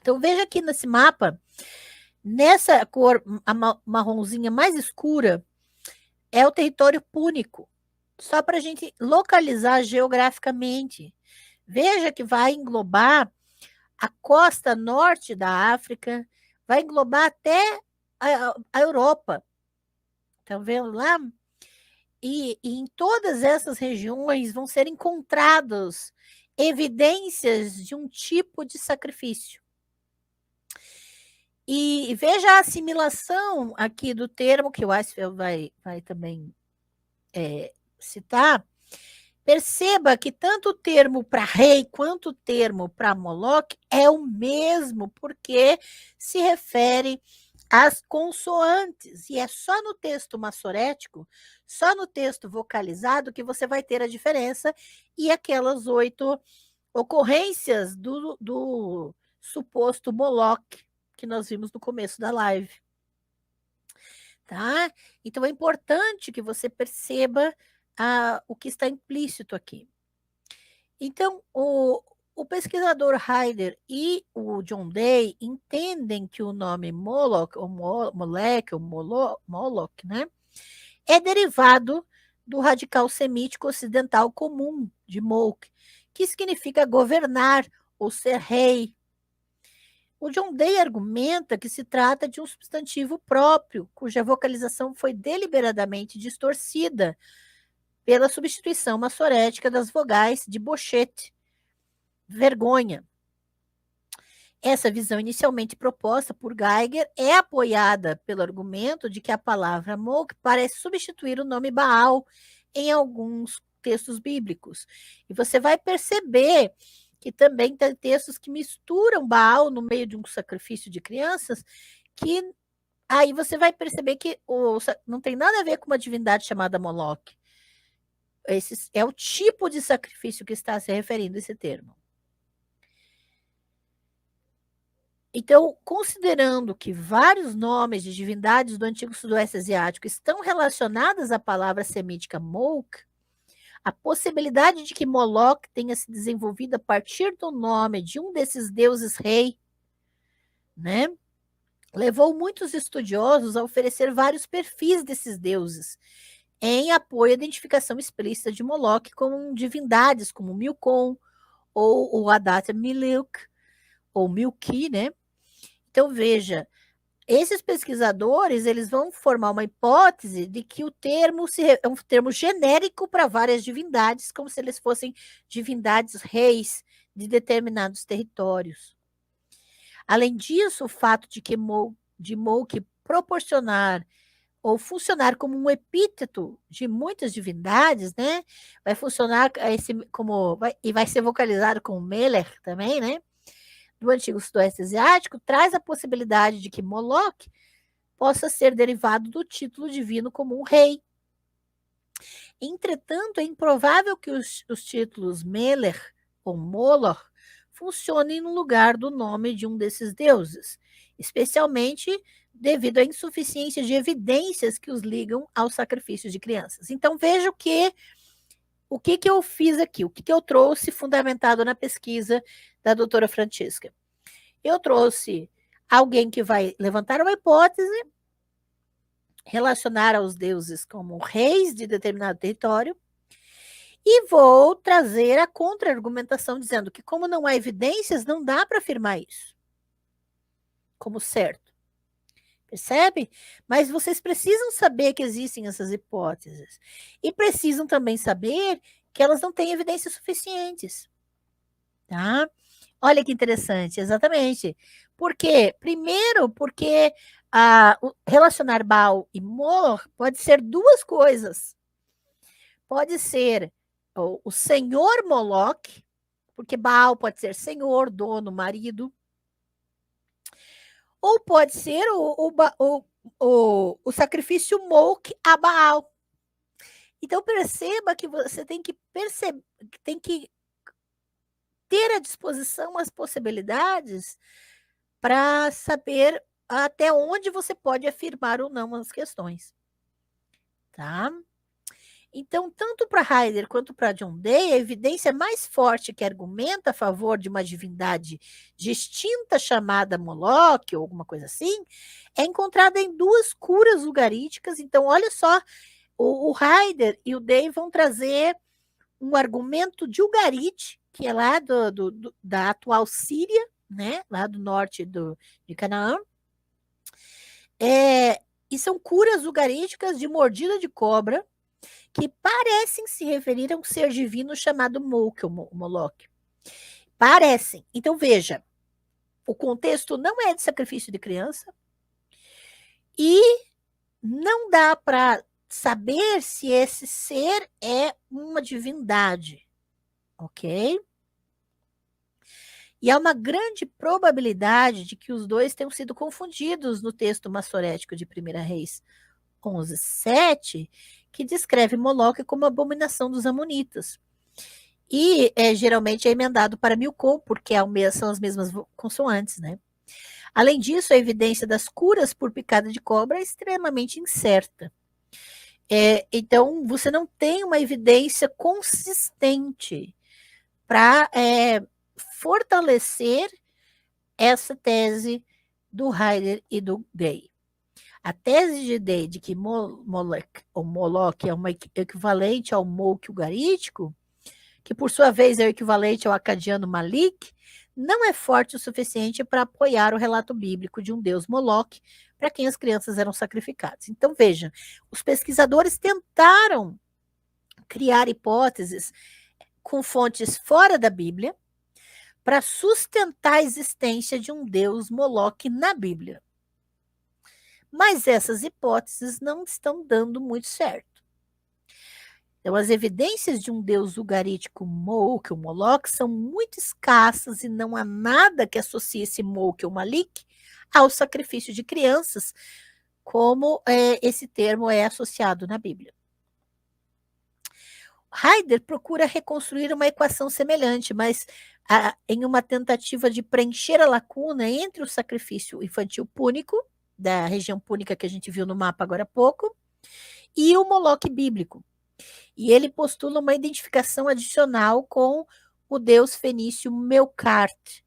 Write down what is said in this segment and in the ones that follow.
Então, veja aqui nesse mapa, nessa cor marronzinha mais escura, é o território púnico, só para a gente localizar geograficamente. Veja que vai englobar a costa norte da África, vai englobar até a Europa. Estão vendo lá? E em todas essas regiões vão ser encontradas evidências de um tipo de sacrifício. E veja a assimilação aqui do termo, que o Weisfeld vai também citar. Perceba que tanto o termo para rei quanto o termo para Moloch é o mesmo, porque se refere às consoantes. E é só no texto massorético, só no texto vocalizado, que você vai ter a diferença e aquelas 8 ocorrências do suposto Moloch que nós vimos no começo da live. Tá? Então é importante que você perceba o que está implícito aqui. Então, o pesquisador Haider e o John Day entendem que o nome Moloch, ou Molech, ou Moloch, né, é derivado do radical semítico ocidental comum de Molk, que significa governar ou ser rei. O John Day argumenta que se trata de um substantivo próprio, cuja vocalização foi deliberadamente distorcida pela substituição massorética das vogais de bochete, vergonha. Essa visão inicialmente proposta por Geiger é apoiada pelo argumento de que a palavra Molk parece substituir o nome Baal em alguns textos bíblicos. E você vai perceber que também tem textos que misturam Baal no meio de um sacrifício de crianças, que aí você vai perceber que não tem nada a ver com uma divindade chamada Moloch. Esse é o tipo de sacrifício que está se referindo esse termo. Então, considerando que vários nomes de divindades do antigo sudoeste asiático estão relacionadas à palavra semítica Molk, a possibilidade de que Moloch tenha se desenvolvido a partir do nome de um desses deuses rei, né, levou muitos estudiosos a oferecer vários perfis desses deuses, em apoio à identificação explícita de Moloch com divindades como Milcom, ou o Adata Miluk, ou Milki, né? Então, veja, esses pesquisadores, eles vão formar uma hipótese de que o termo é um termo genérico para várias divindades, como se eles fossem divindades reis de determinados territórios. Além disso, o fato de que Molk proporcionar ou funcionar como um epíteto de muitas divindades, né? Vai funcionar e vai ser vocalizado como Melech também, né? Do antigo sudoeste asiático, traz a possibilidade de que Moloch possa ser derivado do título divino como um rei. Entretanto, é improvável que os títulos Melech ou Moloch funcionem no lugar do nome de um desses deuses, especialmente devido à insuficiência de evidências que os ligam ao sacrifício de crianças. Então, veja o que eu fiz aqui, o que eu trouxe fundamentado na pesquisa da doutora Francisca. Eu trouxe alguém que vai levantar uma hipótese, relacionar aos deuses como reis de determinado território, e vou trazer a contra-argumentação dizendo que, como não há evidências, não dá para afirmar isso como certo. Percebe? Mas vocês precisam saber que existem essas hipóteses. E precisam também saber que elas não têm evidências suficientes. Tá? Olha que interessante, exatamente. Por quê? Primeiro, porque relacionar Baal e Moloch pode ser duas coisas. Pode ser o senhor Moloch, porque Baal pode ser senhor, dono, marido. Ou pode ser o sacrifício Molk a Baal. Então, perceba que você tem que ter à disposição as possibilidades para saber até onde você pode afirmar ou não as questões. Tá? Então, tanto para Haider quanto para John Day, a evidência mais forte que argumenta a favor de uma divindade distinta chamada Moloch, ou alguma coisa assim, é encontrada em duas curas ugaríticas. Então, olha só, o Haider e o Day vão trazer um argumento de Ugarit, que é lá da atual Síria, né, lá do norte de Canaã. E são curas ugaríticas de mordida de cobra, que parecem se referir a um ser divino chamado Molk, ou Moloch. Parecem. Então, veja, o contexto não é de sacrifício de criança e não dá para saber se esse ser é uma divindade, ok? E há uma grande probabilidade de que os dois tenham sido confundidos no texto massorético de 1 Reis 11:7, que descreve Moloque como abominação dos amonitas. E geralmente é emendado para Milcom, porque são as mesmas consoantes, né? Além disso, a evidência das curas por picada de cobra é extremamente incerta. Então, você não tem uma evidência consistente para fortalecer essa tese do Haider e do Day. A tese de Day de que Moloch é uma equivalente ao Molk ugarítico, que por sua vez é o equivalente ao acadiano Malik, não é forte o suficiente para apoiar o relato bíblico de um deus Moloch para quem as crianças eram sacrificadas. Então, veja, os pesquisadores tentaram criar hipóteses com fontes fora da Bíblia para sustentar a existência de um deus Moloch na Bíblia. Mas essas hipóteses não estão dando muito certo. Então, as evidências de um deus ugarítico Molk ou Moloch são muito escassas e não há nada que associe esse Molk ou Malik ao sacrifício de crianças, como esse termo é associado na Bíblia. Haider procura reconstruir uma equação semelhante, mas em uma tentativa de preencher a lacuna entre o sacrifício infantil púnico, da região púnica que a gente viu no mapa agora há pouco, e o Moloch bíblico. E ele postula uma identificação adicional com o deus fenício Melkart,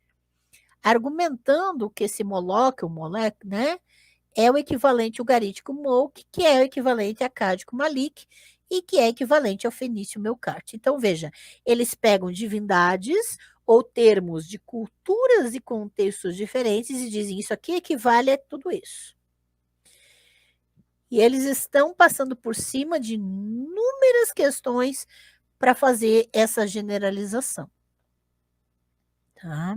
argumentando que esse Moloch, o Molech, né, é o equivalente ugarítico Molk, que é o equivalente acádico Malik, e que é equivalente ao fenício Melkart. Então, veja, eles pegam divindades ou termos de culturas e contextos diferentes e dizem isso aqui equivale a tudo isso. E eles estão passando por cima de inúmeras questões para fazer essa generalização. Tá?